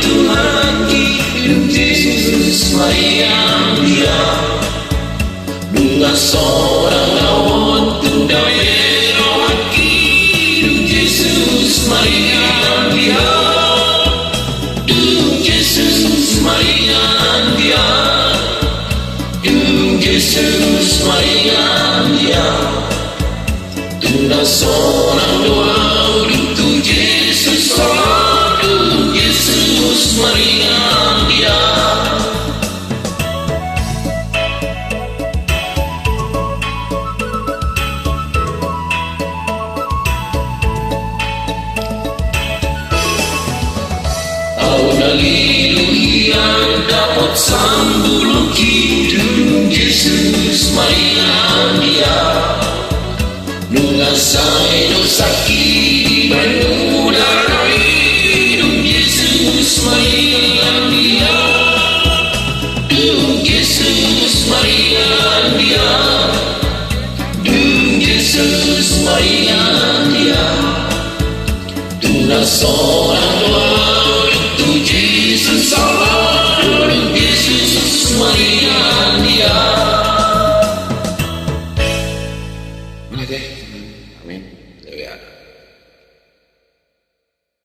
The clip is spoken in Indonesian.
Tuhan hidup Yesus Maria dia dengan seorang lawan tunda rohaki hidup Yesus Maria dia hidup Yesus Maria dia hidup Yesus Maria dia tunda seorang doa untuk Yesus selalu Yesus Maria dia Haleluya dapat sambung hidup Yesus Maria dia mengasai dosa kita udara hidup Yesus Maria dia hidup Yesus Maria dia hidup Yesus Maria dia tunda seorang